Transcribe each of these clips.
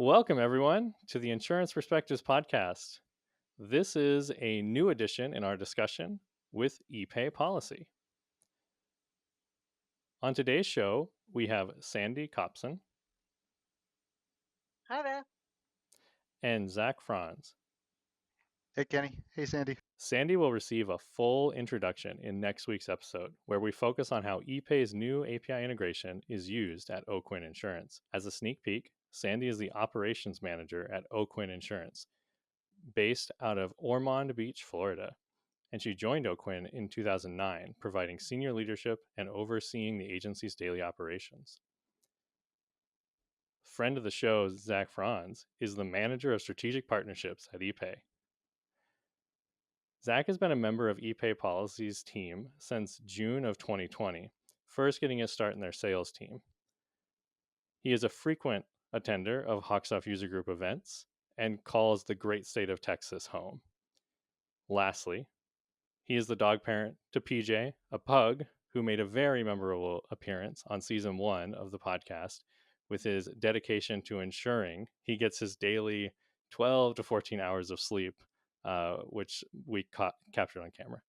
Welcome, everyone, to the Insurance Perspectives podcast. This is a new edition in our discussion with ePayPolicy. On today's show, we have Sandi Hi there. and Zac Franz. Hey, Kenny. Hey, Sandy. Sandi will receive a full introduction in next week's episode, where we focus on how ePay's new API integration is used at Oquin Insurance. As a sneak peek, Sandi is the operations manager at Oquin Insurance, based out of Ormond Beach, Florida, and she joined Oquin in 2009, providing senior leadership and overseeing the agency's daily operations. Friend of the show, Zac Franz, is the manager of strategic partnerships at ePay. Zac has been a member of ePayPolicy's team since June of 2020, first getting his start in their sales team. He is a frequent attender of HawkSoft user group events and calls the great state of Texas home. Lastly, he is the dog parent to PJ, a pug who made a very memorable appearance on season 1 of the podcast with his dedication to ensuring he gets his daily 12 to 14 hours of sleep, which we captured on camera.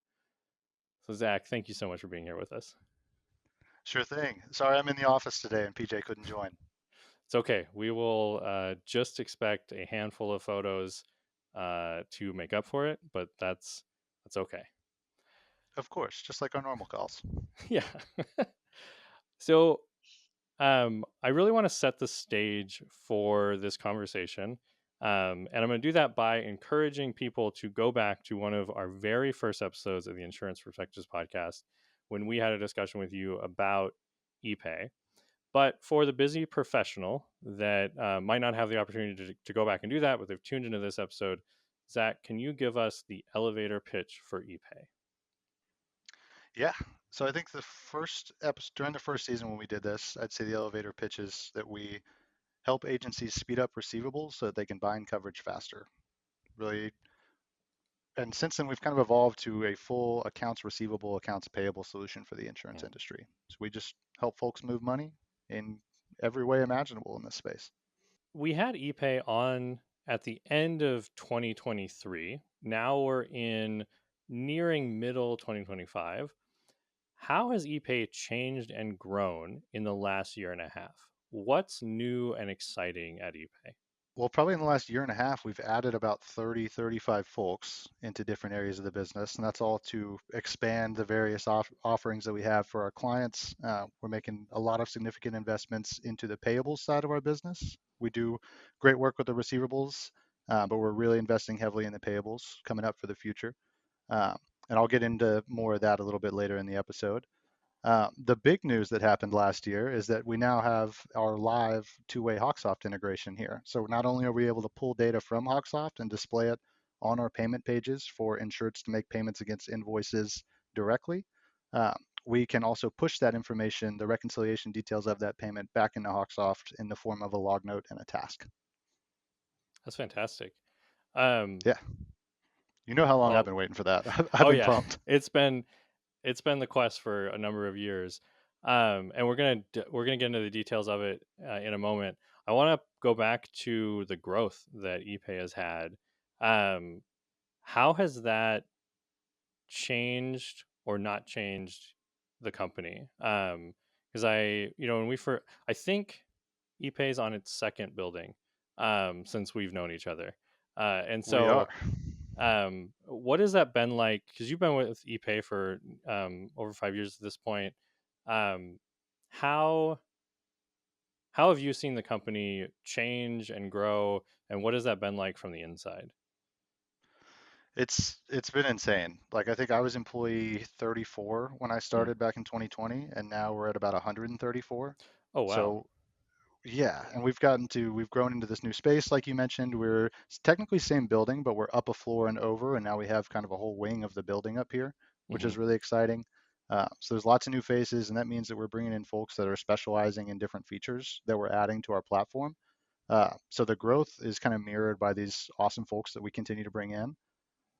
So, Zac, thank you so much for being here with us. Sure thing. Sorry, I'm in the office today and PJ couldn't join. It's okay. We will just expect a handful of photos to make up for it, but that's okay. Of course, just like our normal calls. Yeah. So, I really want to set the stage for this conversation. And I'm going to do that by encouraging people to go back to one of our very first episodes of the Insurance Perspectives podcast when we had a discussion with you about ePay. But for the busy professional that might not have the opportunity to go back and do that, but they've tuned into this episode, Zac, can you give us the elevator pitch for ePay? Yeah. So I think the first episode during the first season when we did this, I'd say the elevator pitch is that we help agencies speed up receivables so that they can bind coverage faster. Really, and since then we've kind of evolved to a full accounts receivable, accounts payable solution for the insurance industry. So we just help folks move money in every way imaginable in this space. We had ePay on at the end of 2023. Now we're in nearing middle 2025. How has ePay changed and grown in the last year and a half? What's new and exciting at ePay? Well, probably in the last year and a half, we've added about 30, 35 folks into different areas of the business, and that's all to expand the various offerings that we have for our clients. We're making a lot of significant investments into the payables side of our business. We do great work with the receivables, but we're really investing heavily in the payables coming up for the future. Um, and I'll get into more of that a little bit later in the episode. The big news that happened last year is that we now have our live two-way HawkSoft integration here. So not only are we able to pull data from HawkSoft and display it on our payment pages for insureds to make payments against invoices directly, uh, we can also push that information, the reconciliation details of that payment, back into HawkSoft in the form of a log note and a task. That's fantastic. Um, Yeah, you know how long I've well, been waiting for that. I've oh been yeah, pumped. it's been the quest for a number of years, and we're gonna get into the details of it in a moment. I want to go back to the growth that ePay has had. Um, how has that changed or not changed the company? Because when I think ePay's on its second building since we've known each other, and We so are. what has that been like? Because you've been with ePay for over 5 years at this point. Um, how how have you seen the company change and grow, and what has that been like from the inside? It's been insane. Like I think I was employee 34 when I Hmm. started back in 2020, and now we're at about 134. Oh wow. So yeah, and we've grown into this new space, like you mentioned. We're technically same building, but we're up a floor and over, and now we have kind of a whole wing of the building up here, which Hmm. is really exciting. So there's lots of new faces, and that means that we're bringing in folks that are specializing in different features that we're adding to our platform. So the growth is kind of mirrored by these awesome folks that we continue to bring in.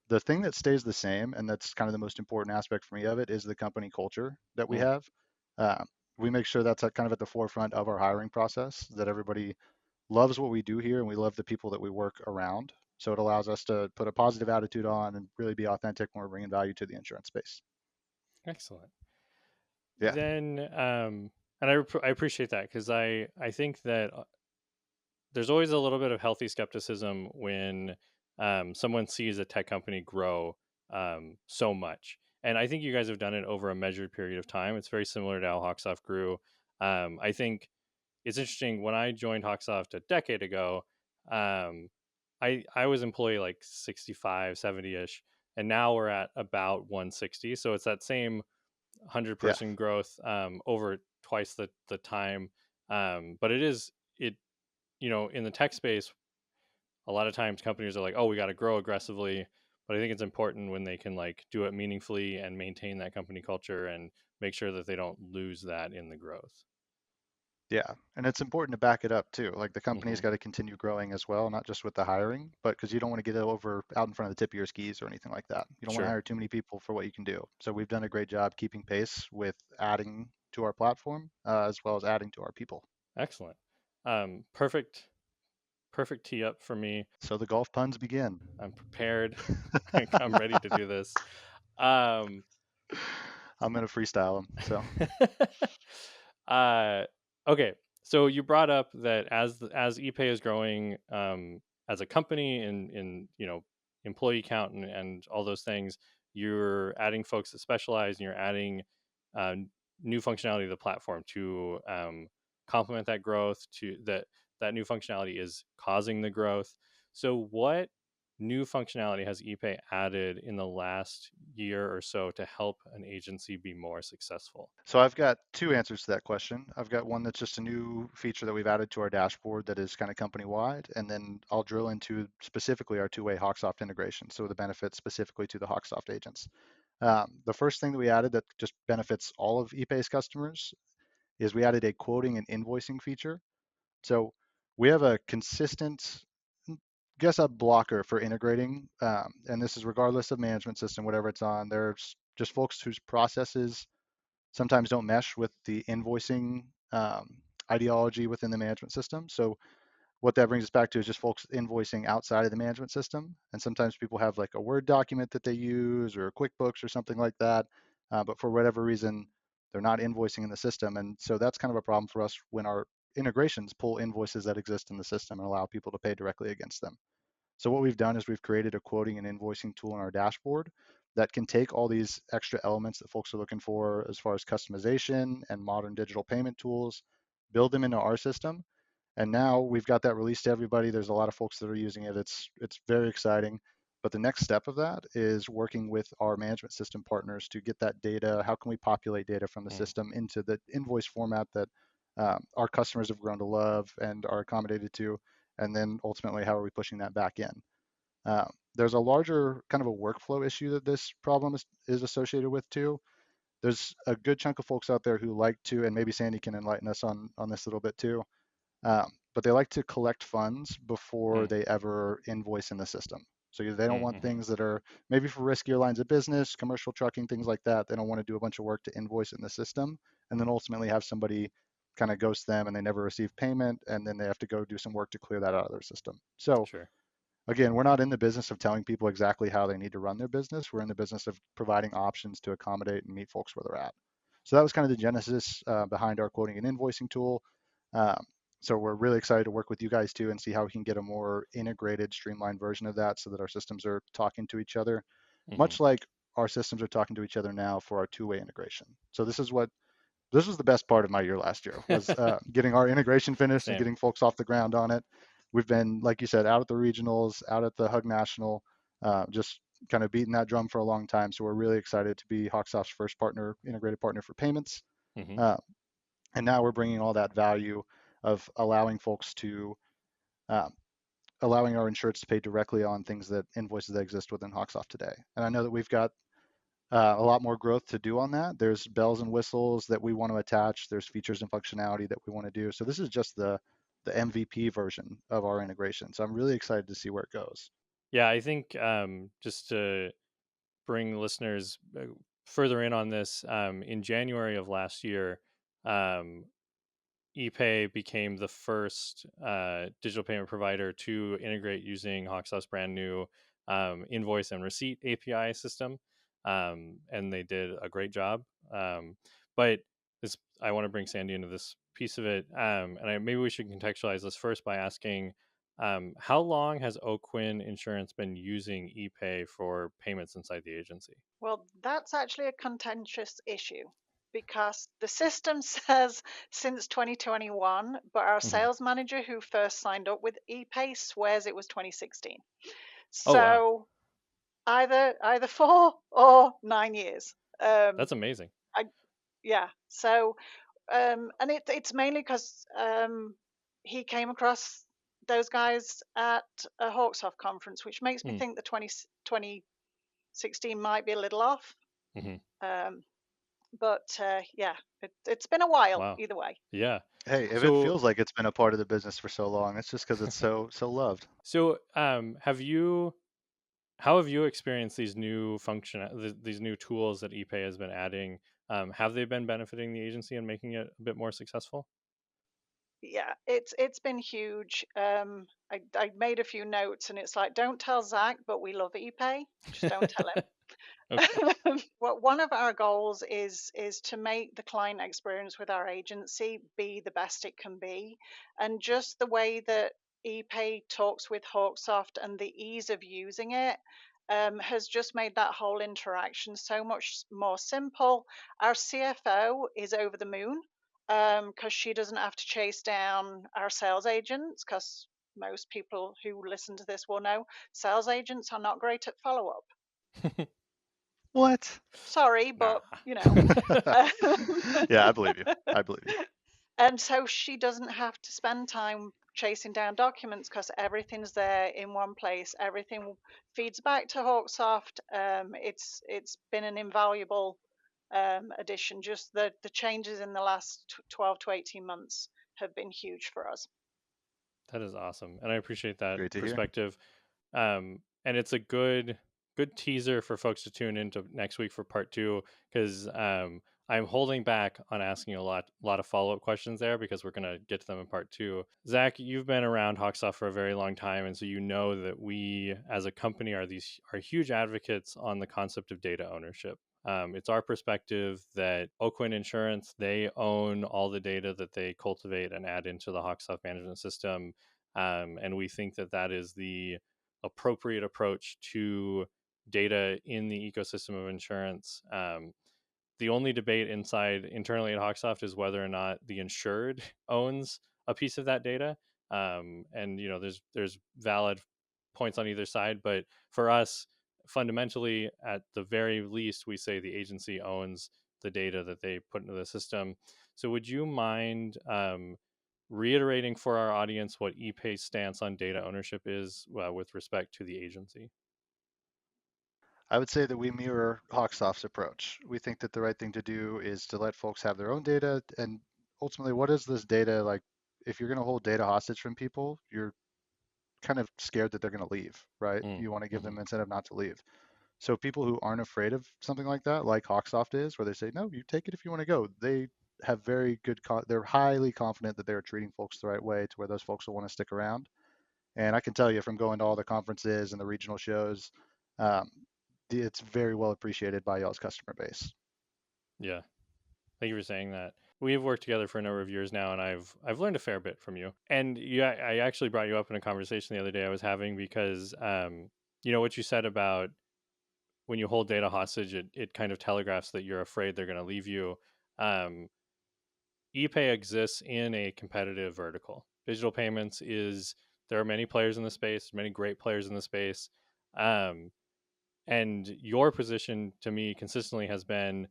The thing that stays the same, and that's kind of the most important aspect for me of it, is the company culture that we have. Uh, we make sure that's kind of at the forefront of our hiring process, that everybody loves what we do here, and we love the people that we work around. So it allows us to put a positive attitude on and really be authentic when we're bringing value to the insurance space. Excellent. Yeah, Then, and I appreciate that because I think that there's always a little bit of healthy skepticism when someone sees a tech company grow so much. And I think you guys have done it over a measured period of time. It's very similar to how HawkSoft grew. I think it's interesting when I joined HawkSoft a decade ago. Um, I was employee like 65, 70 ish, and now we're at about 160. So it's that same 100 yeah, person growth over twice the time. But it in the tech space, a lot of times companies are like, oh, we got to grow aggressively. But I think it's important when they can like do it meaningfully and maintain that company culture and make sure that they don't lose that in the growth. yeah. And it's important to back it up too. Like the company's Hmm. got to continue growing as well, not just with the hiring, but because you don't want to get over out in front of the tip of your skis or anything like that. You don't want to Sure. hire too many people for what you can do. So we've done a great job keeping pace with adding to our platform as well as adding to our people. Excellent. Perfect. Perfect tee up for me. So the golf puns begin. I'm prepared. I'm ready to do this. Um, I'm gonna freestyle them. So uh, okay. So you brought up that as ePay is growing as a company in employee count and all those things, you're adding folks that specialize and you're adding uh, new functionality to the platform to complement that growth. To that new functionality is causing the growth. So what new functionality has ePay added in the last year or so to help an agency be more successful? So I've got two answers to that question. I've got one that's just a new feature that we've added to our dashboard that is kind of company wide, and then I'll drill into specifically our two-way HawkSoft integration. So the benefits specifically to the HawkSoft agents. The first thing that we added that just benefits all of ePay's customers is we added a quoting and invoicing feature. So we have a consistent, guess a blocker for integrating, and this is regardless of management system, whatever it's on. There's just folks whose processes sometimes don't mesh with the invoicing ideology within the management system. So what that brings us back to is just folks invoicing outside of the management system. And sometimes people have like a Word document that they use or QuickBooks or something like that. But for whatever reason, they're not invoicing in the system. And so that's kind of a problem for us when our integrations pull invoices that exist in the system and allow people to pay directly against them. So what we've done is we've created a quoting and invoicing tool in our dashboard that can take all these extra elements that folks are looking for as far as customization and modern digital payment tools, build them into our system. And now we've got that released to everybody. There's a lot of folks that are using it. It's very exciting. But the next step of that is working with our management system partners to get that data. How can we populate data from the Mm, system into the invoice format that our customers have grown to love and are accommodated to? And then ultimately, how are we pushing that back in? There's a larger kind of a workflow issue that this problem is associated with too. There's a good chunk of folks out there who like to, and maybe Sandy can enlighten us on this a little bit too, but they like to collect funds before mm, they ever invoice in the system. So they don't mm, want mhm. things that are maybe for riskier lines of business, commercial trucking, things like that. They don't want to do a bunch of work to invoice in the system and then ultimately have somebody kind of ghost them and they never receive payment and then they have to go do some work to clear that out of their system. So Sure. again, we're not in the business of telling people exactly how they need to run their business. We're in the business of providing options to accommodate and meet folks where they're at. So that was kind of the genesis behind our quoting and invoicing tool. Um, so we're really excited to work with you guys too and see how we can get a more integrated, streamlined version of that so that our systems are talking to each other, Hmm. much like our systems are talking to each other now for our two-way integration. So this was the best part of my year last year was getting our integration finished and Same. getting folks off the ground on it. We've been, like you said, out at the regionals, out at the Hug National, just kind of beating that drum for a long time. So we're really excited to be HawkSoft's first partner, integrated partner for payments. Hmm. Uh, and now we're bringing all that value of allowing folks to, um, allowing our insureds to pay directly on things that invoices that exist within HawkSoft today. And I know that we've got a lot more growth to do on that. There's bells and whistles that we want to attach. There's features and functionality that we want to do. So this is just the MVP version of our integration. So I'm really excited to see where it goes. Yeah, I think just to bring listeners further in on this, in January of last year, um, ePay became the first digital payment provider to integrate using HawkSoft's brand new invoice and receipt API system, and they did a great job. But this, I want to bring Sandi into this piece of it, maybe we should contextualize this first by asking, how long has Oakwin Insurance been using ePay for payments inside the agency? Well, that's actually a contentious issue because the system says since 2021, but our Hmm. sales manager who first signed up with ePay swears it was 2016. Oh wow, So either 4 or 9 years. that's amazing. I yeah. So and it's mainly because he came across those guys at a HawkSoft conference, which makes me Mm, think the 2016 might be a little off. hmm. Um, but yeah, it's been a while Wow, either way. yeah. Hey, if it So feels like it's been a part of the business for so long, it's just because it's so loved. So, how have you experienced these new these new tools that ePay has been adding? Have they been benefiting the agency and making it a bit more successful? Yeah, it's been huge. I made a few notes, and it's like, don't tell Zach, but we love ePay. Just don't tell him. Okay. Well, one of our goals is to make the client experience with our agency be the best it can be, and just the way that ePay talks with HawkSoft and the ease of using it has just made that whole interaction so much more simple. Our CFO is over the moon because she doesn't have to chase down our sales agents because most people who listen to this will know sales agents are not great at follow up. What? Sorry, Nah. but Um, Yeah, I believe you. I believe you. and so she doesn't have to spend time chasing down documents because everything's there in one place. Everything feeds back to HawkSoft. It's been an invaluable addition. Just the changes in the last 12 to 18 months have been huge for us. That is awesome, and I appreciate that Great to hear. perspective. And it's a good teaser for folks to tune into next week for part two, because I'm holding back on asking a lot of follow up questions there because we're gonna get to them in part two. Zach, you've been around HawkSoft for a very long time, and so you know that we as a company are huge advocates on the concept of data ownership. It's our perspective that Oakwin Insurance, they own all the data that they cultivate and add into the HawkSoft management system. And we think that that is the appropriate approach to data in the ecosystem of insurance. The only debate internally at HawkSoft is whether or not the insured owns a piece of that data. And there's valid points on either side, but for us, fundamentally, at the very least, we say the agency owns the data that they put into the system. So, would you mind reiterating for our audience what ePay's stance on data ownership is with respect to the agency? I would say that we mirror HawkSoft's approach. We think that the right thing to do is to let folks have their own data. And ultimately, what is this data like? If you're going to hold data hostage from people, you're kind of scared that they're going to leave, right? Mm, You want to give hmm. them incentive not to leave. So people who aren't afraid of something like that, like HawkSoft is, where they say, no, you take it if you want to go, they have very good, they're highly confident that they're treating folks the right way to where those folks will want to stick around. And I can tell you from going to all the conferences and the regional shows, um, it's very well appreciated by y'all's customer base. Yeah, thank you for saying that. We've worked together for a number of years now, and I've learned a fair bit from you. And I actually brought you up in a conversation the other day I was having because what you said about when you hold data hostage, it kind of telegraphs that you're afraid they're going to leave you. Um, ePay exists in a competitive vertical. Digital payments is there are many players in the space, many great players in the space. Um, and your position to me consistently has been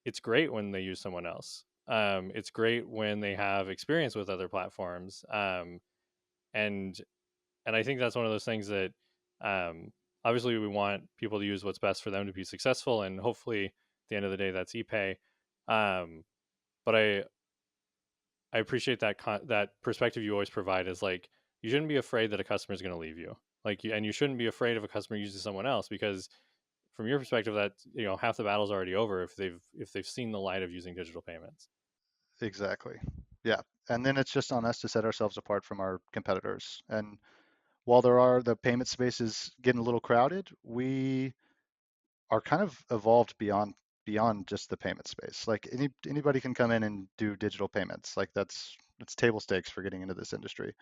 it's great when they use someone else. It's great when they have experience with other platforms. And and I think that's one of those things that um, obviously we want people to use what's best for them to be successful, and hopefully at the end of the day that's ePay. Um, but I appreciate that perspective you always provide is like you shouldn't be afraid that a customer is going to leave you. And you shouldn't be afraid if a customer uses someone else because from your perspective that half the battle's already over if they've seen the light of using digital payments. Exactly. Yeah. And then it's just on us to set ourselves apart from our competitors. And while the payment space is getting a little crowded, we are kind of evolved beyond just the payment space. Like anybody can come in and do digital payments. Like that's table stakes for getting into this industry.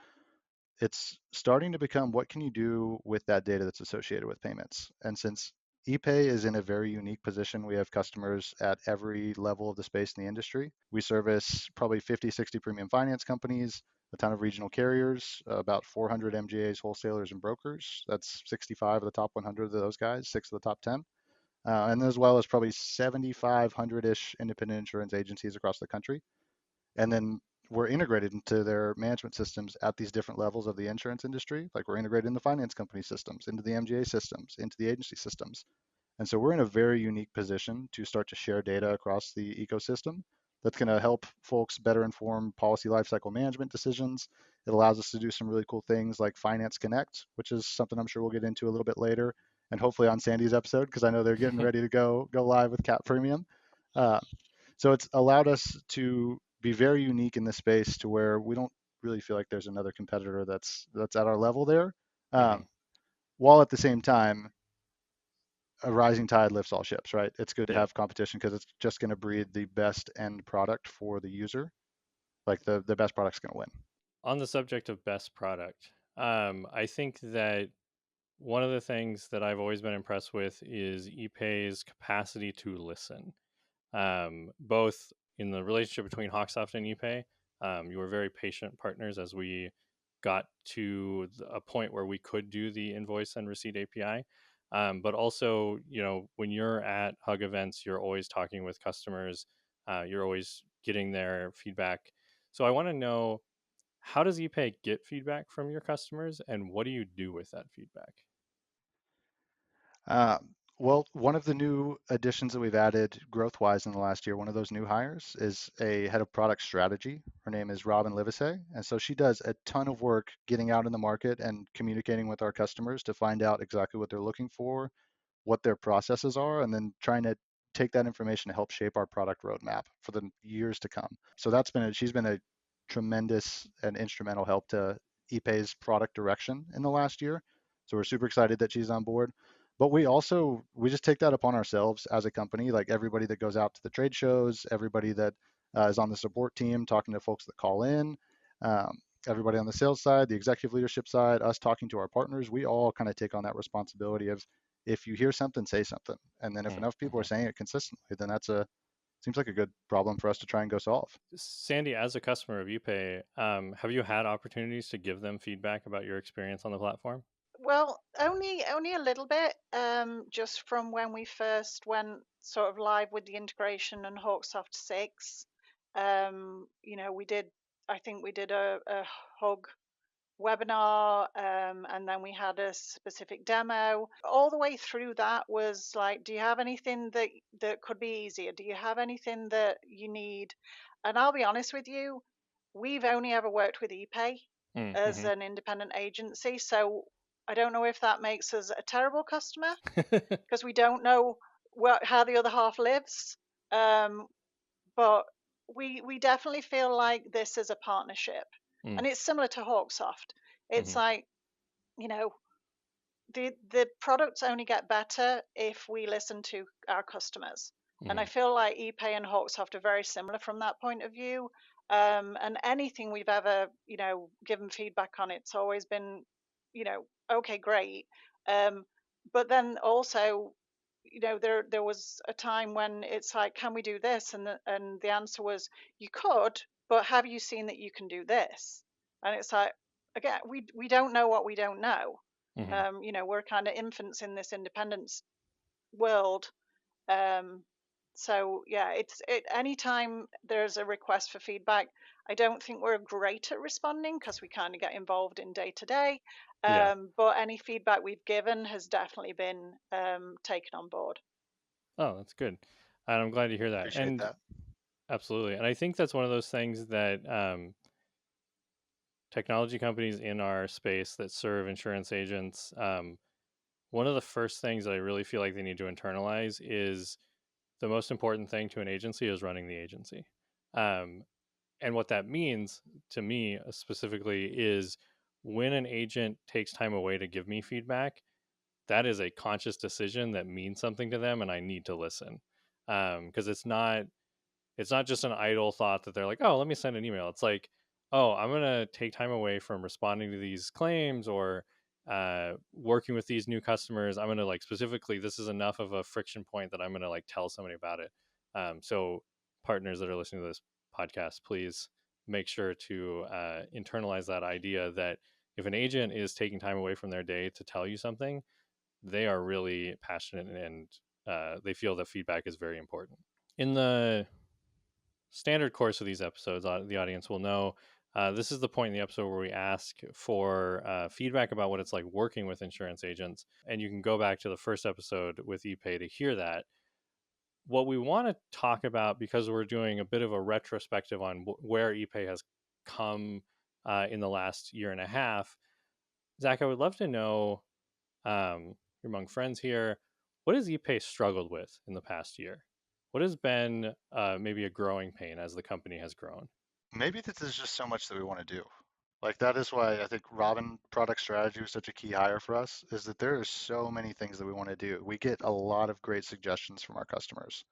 It's starting to become what can you do with that data that's associated with payments. And since ePay is in a very unique position, we have customers at every level of the space in the industry. We service probably 50, 60 premium finance companies, a ton of regional carriers, about 400 MGAs, wholesalers, and brokers. That's 65 of the top 100 of those guys, six of the top 10. And as well as probably 7,500-ish independent insurance agencies across the country. And then we're integrated into their management systems at these different levels of the insurance industry. Like we're integrated in the finance company systems, into the MGA systems, into the agency systems. And so we're in a very unique position to start to share data across the ecosystem that's going to help folks better inform policy lifecycle management decisions. It allows us to do some really cool things like Finance Connect, which is something I'm sure we'll get into a little bit later, and hopefully on Sandy's episode because I know they're getting ready to go live with Cat Premium. Uh, so it's allowed us to be very unique in this space to where we don't really feel like there's another competitor that's at our level there. Hmm. Um, while at the same time, a rising tide lifts all ships, right? It's good to Yeah. have competition because it's just going to breed the best end product for the user. Like the best product's going to win. On the subject of best product, I think that one of the things that I've always been impressed with is ePay's capacity to listen. Both in the relationship between HawkSoft and ePay, you were very patient partners as we got to a point where we could do the invoice and receipt API. But also, when you're at Hug events, you're always talking with customers. You're always getting their feedback. So I want to know, how does ePay get feedback from your customers, and what do you do with that feedback? Uh, well, one of the new additions that we've added growth-wise in the last year, one of those new hires is a head of product strategy. Her name is Robin Livesey, and so she does a ton of work getting out in the market and communicating with our customers to find out exactly what they're looking for, what their processes are, and then trying to take that information to help shape our product roadmap for the years to come. So she's been a tremendous and instrumental help to ePay's product direction in the last year. So we're super excited that she's on board. But we just take that upon ourselves as a company, like everybody that goes out to the trade shows, everybody that is on the support team, talking to folks that call in, um, everybody on the sales side, the executive leadership side, us talking to our partners, we all kind of take on that responsibility of if you hear something, say something. And then if enough people are Mm-hmm. saying it consistently, then seems like a good problem for us to try and go solve. Sandy, as a customer of ePay, have you had opportunities to give them feedback about your experience on the platform? Well, only a little bit, just from when we first went sort of live with the integration and HawkSoft 6. We did, I think we did a hug webinar, and then we had a specific demo. All the way through that was like, do you have anything that could be easier? Do you have anything that you need? And I'll be honest with you, we've only ever worked with ePay as Mm-hmm. an independent agency, so I don't know if that makes us a terrible customer because we don't know how the other half lives. Um, but we definitely feel like this is a partnership, Mm, and it's similar to Hawksoft. It's mm-hmm. like, you know the products only get better if we listen to our customers. And I Mm-hmm. feel like ePay and Hawksoft are very similar from that point of view. And anything we've ever, given feedback on, it's always been, okay, great. Um, but then also, there was a time when it's like, can we do this? And the answer was, you could, but have you seen that you can do this? And it's like, again, we don't know what we don't know. Mm-hmm. We're kind of infants in this independence world. Um, so yeah, anytime there's a request for feedback, I don't think we're great at responding because we kind of get involved in day to day. Yeah. But any feedback we've given has definitely been taken on board. Oh, that's good. And I'm glad to hear that. Appreciate And that. absolutely. And I think that's one of those things that technology companies in our space that serve insurance agents, one of the first things that I really feel like they need to internalize is the most important thing to an agency is running the agency. Um, And what that means to me specifically is when an agent takes time away to give me feedback, that is a conscious decision that means something to them, and I need to listen. Because it's not just an idle thought that they're like, oh, let me send an email. It's like, oh, I'm going to take time away from responding to these claims or working with these new customers. I'm going to like specifically, this is enough of a friction point that I'm going to like tell somebody about it. So, partners that are listening to this podcast, please make sure to internalize that idea that if an agent is taking time away from their day to tell you something, they are really passionate and they feel that feedback is very important. In the standard course of these episodes, the audience will know this is the point in the episode where we ask for feedback about what it's like working with insurance agents. And you can go back to the first episode with ePay to hear that. What we want to talk about, because we're doing a bit of a retrospective on where ePay has come in the last year and a half, Zac, I would love to know, among friends here, what has ePay struggled with in the past year? What has been maybe a growing pain as the company has grown? Maybe that there's just so much that we want to do. Like that is why I think Robin product strategy was such a key hire for us, is that there are so many things that we want to do. We get a lot of great suggestions from our customers.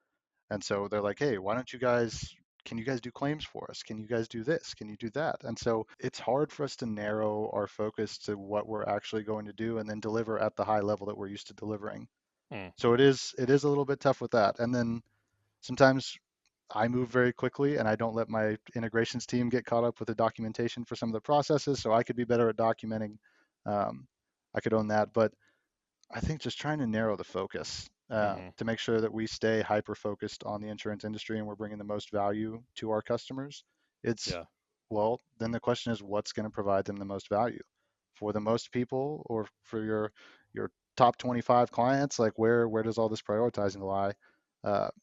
And so they're like, hey, why don't you guys, can you guys do claims for us? Can you guys do this? Can you do that? And so it's hard for us to narrow our focus to what we're actually going to do and then deliver at the high level that we're used to delivering. Mm, So it is a little bit tough with that. And then sometimes I move very quickly and I don't let my integrations team get caught up with the documentation for some of the processes. So I could be better at documenting. Um, I could own that. But I think just trying to narrow the focus hmm to make sure that we stay hyper focused on the insurance industry and we're bringing the most value to our customers. It's, Yeah. well, then the question is what's going to provide them the most value for the most people or for your top 25 clients? Like where does all this prioritizing lie?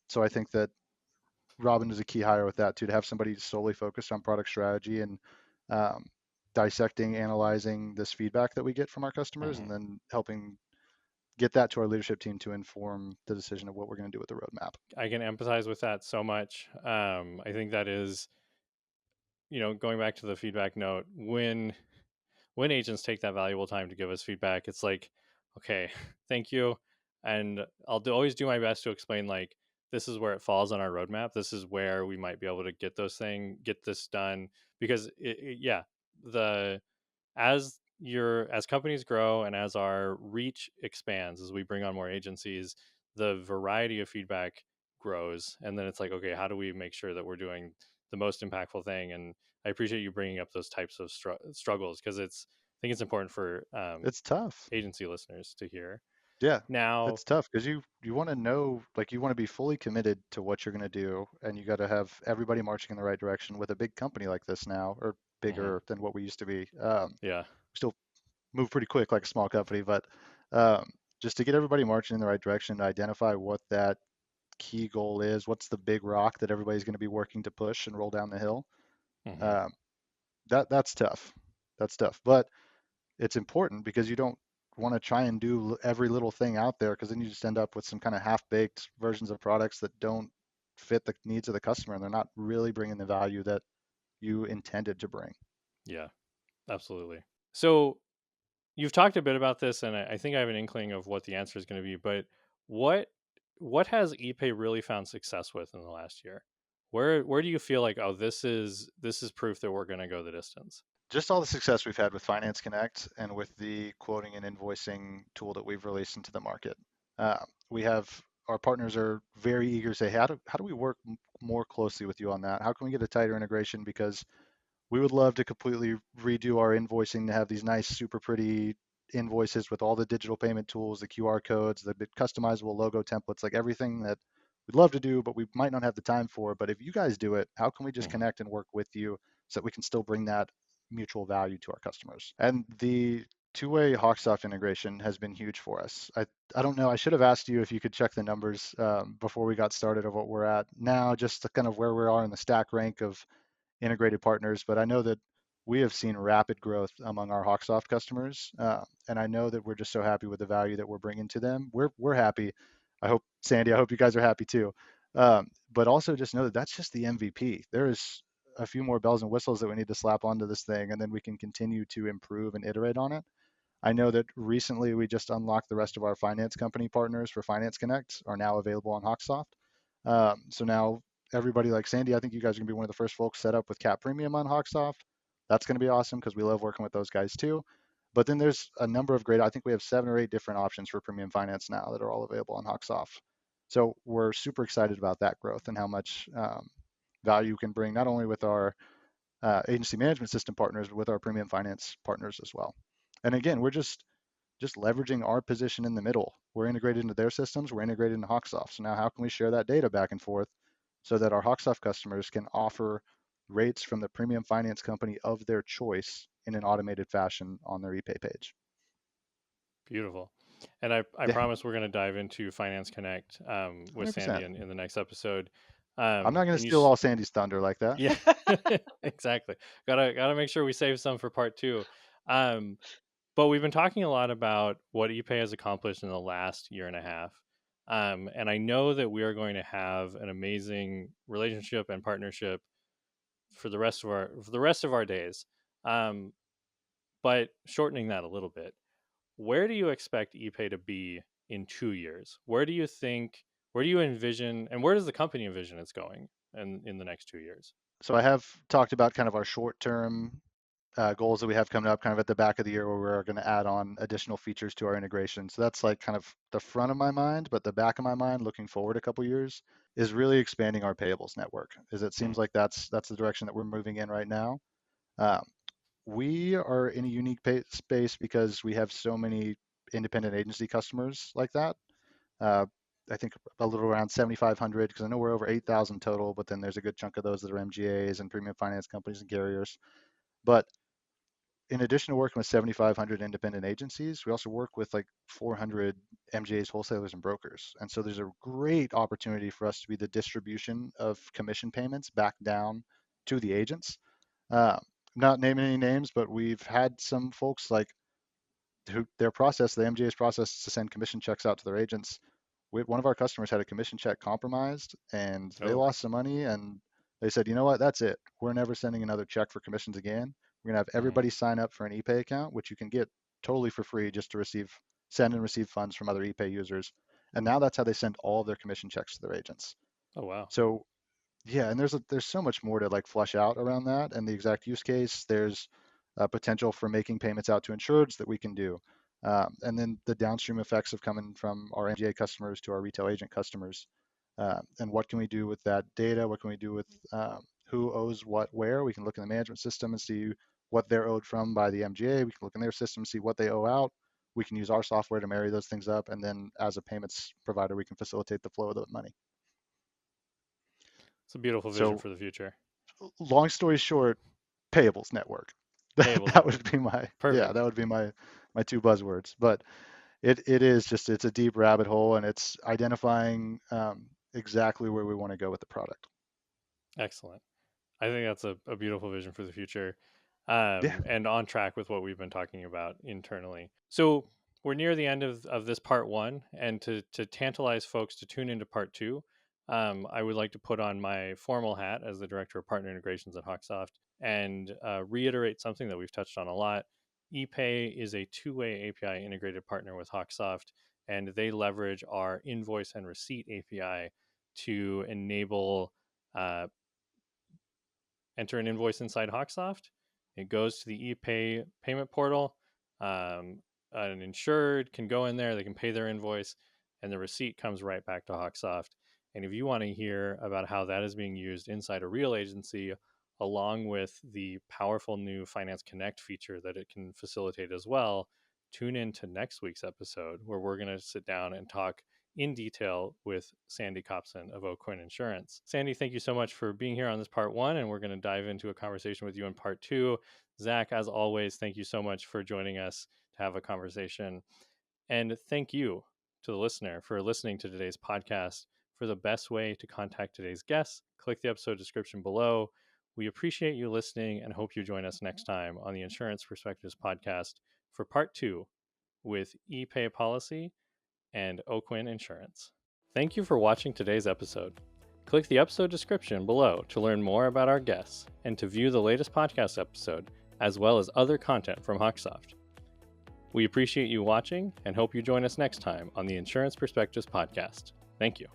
So I think that Robin is a key hire with that too, to have somebody solely focused on product strategy and um, dissecting, analyzing this feedback that we get from our customers, hmm and then helping get that to our leadership team to inform the decision of what we're going to do with the roadmap. I can empathize with that so much. I think that is, going back to the feedback note, when agents take that valuable time to give us feedback, it's like, okay, thank you. And always do my best to explain, like, this is where it falls on our roadmap. This is where we might be able to get this done. Because yeah, the, as companies grow and as our reach expands, as we bring on more agencies, the variety of feedback grows. And then it's like, okay, how do we make sure that we're doing the most impactful thing? And I appreciate you bringing up those types of struggles, because I think it's important for It's tough. agency listeners to hear. Yeah, Now, it's tough because you want to know, like you want to be fully committed to what you're going to do, and you got to have everybody marching in the right direction with a big company like this now, or mhm, bigger than what we used to be. yeah, Still move pretty quick like a small company, but um, just to get everybody marching in the right direction, to identify what that key goal is, what's the big rock that everybody's going to be working to push and roll down the hill. hmm Um, that's tough. That's tough, but it's important because you don't want to try and do every little thing out there because then you just end up with some kind of half-baked versions of products that don't fit the needs of the customer and they're not really bringing the value that you intended to bring. yeah, absolutely. So you've talked a bit about this, and I think I have an inkling of what the answer is going to be. But what what has ePay really found success with in the last year? Where do you feel like, oh, this is proof that we're going to go the distance? Just all the success we've had with Finance Connect and with the quoting and invoicing tool that we've released into the market. We have our partners are very eager to say, hey, how do we work more closely with you on that? How can we get a tighter integration? Because we would love to completely redo our invoicing to have these nice, super pretty invoices with all the digital payment tools, the QR codes, the customizable logo templates, like everything that we'd love to do, but we might not have the time for. But if you guys do it, how can we just Hmm connect and work with you so that we can still bring that mutual value to our customers? And the two-way HawkSoft integration has been huge for us. I don't know. I should have asked you if you could check the numbers before we got started of what we're at now, just to kind of where we are in the stack rank of integrated partners, but I know that we have seen rapid growth among our HawkSoft customers, and I know that we're just so happy with the value that we're bringing to them. We're happy. I hope Sandy, I hope you guys are happy too. But also just know that that's just the MVP. There is a few more bells and whistles that we need to slap onto this thing, and then we can continue to improve and iterate on it. I know that recently we just unlocked the rest of our finance company partners for Finance Connect are now available on HawkSoft. So now everybody like Sandi, I think you guys are gonna be one of the first folks set up with Cap Premium on HawkSoft. That's gonna be awesome because we love working with those guys too. But then there's a number of great, I think we have 7 or 8 different options for premium finance now that are all available on HawkSoft. So we're super excited about that growth and how much value you can bring not only with our agency management system partners, but with our premium finance partners as well. And again, we're just leveraging our position in the middle. We're integrated into their systems, we're integrated into HawkSoft. So now how can we share that data back and forth so that our HawkSoft customers can offer rates from the premium finance company of their choice in an automated fashion on their ePay page? Beautiful. And I Yeah, promise we're going to dive into Finance Connect with Sandi 100%. in the next episode. I'm not going to And you, steal all Sandi's thunder like that. yeah, exactly. Gotta make sure we save some for part 2. Um, but we've been talking a lot about what ePay has accomplished in the last year and a half. And I know that we are going to have an amazing relationship and partnership for the rest of our days. Um, but shortening that a little bit, where do you expect ePay to be in 2 years? Where do you envision, and where does the company envision it's going in the next 2 years? So I have talked about kind of our short-term goals that we have coming up kind of at the back of the year where we're going to add on additional features to our integration. So that's like kind of the front of my mind, but the back of my mind looking forward a couple years is really expanding our payables network, as it Mm, seems like that's the direction that we're moving in right now. Um, we are in a unique space because we have so many independent agency customers like that. Uh, I think a little around 7,500 because I know we're over 8,000 total, but then there's a good chunk of those that are MGAs and premium finance companies and carriers. But in addition to working with 7,500 independent agencies, we also work with like 400 MGAs, wholesalers, and brokers. And so there's a great opportunity for us to be the distribution of commission payments back down to the agents. Uh, not naming any names, but we've had some folks like who their process, the MGA's process is to send commission checks out to their agents. One of our customers had a commission check compromised and they oh, lost some money and they said, you know what, that's it. We're never sending another check for commissions again. We're gonna have mhm, everybody sign up for an ePay account, which you can get totally for free just to send and receive funds from other ePay users. And now that's how they send all of their commission checks to their agents. oh wow, So yeah, and there's so much more to like flesh out around that and the exact use case. There's potential for making payments out to insureds that we can do, and then the downstream effects of coming from our MGA customers to our retail agent customers, and what can we do with that data? What can we do with who owes what where? We can look in the management system and see what they're owed from by the MGA. We can look in their system, see what they owe out. We can use our software to marry those things up, and then as a payments provider, we can facilitate the flow of the money. it's a beautiful vision So for the future. long story short, payables network. Payables That would network, be my yeah, perfect. that would be my 2 buzzwords. But it is just it's a deep rabbit hole and it's identifying exactly where we want to go with the product. Excellent. I think that's a beautiful vision for the future, Yeah. and on track with what we've been talking about internally. So we're near the end of this part 1, and to tantalize folks to tune into part 2, I would like to put on my formal hat as the director of partner integrations at HawkSoft and reiterate something that we've touched on a lot. ePay is a two-way API integrated partner with HawkSoft, and they leverage our invoice and receipt API to enable uh, enter an invoice inside HawkSoft. It goes to the ePay payment portal. Um, an insured can go in there, they can pay their invoice, and the receipt comes right back to HawkSoft. And if you want to hear about how that is being used inside a real agency, along with the powerful new Finance Connect feature that it can facilitate as well, tune in to next week's episode where we're going to sit down and talk in detail with Sandi Copson of O'Quinn Insurance. Sandi, thank you so much for being here on this part 1, and we're going to dive into a conversation with you in part 2. Zac, as always, thank you so much for joining us to have a conversation. And thank you to the listener for listening to today's podcast. For the best way to contact today's guests, click the episode description below. We appreciate you listening and hope you join us next time on the Insurance Perspectives podcast for part 2 with ePayPolicy and O'Quinn Insurance. Thank you for watching today's episode. Click the episode description below to learn more about our guests and to view the latest podcast episode, as well as other content from HawkSoft. We appreciate you watching and hope you join us next time on the Insurance Perspectives podcast. Thank you.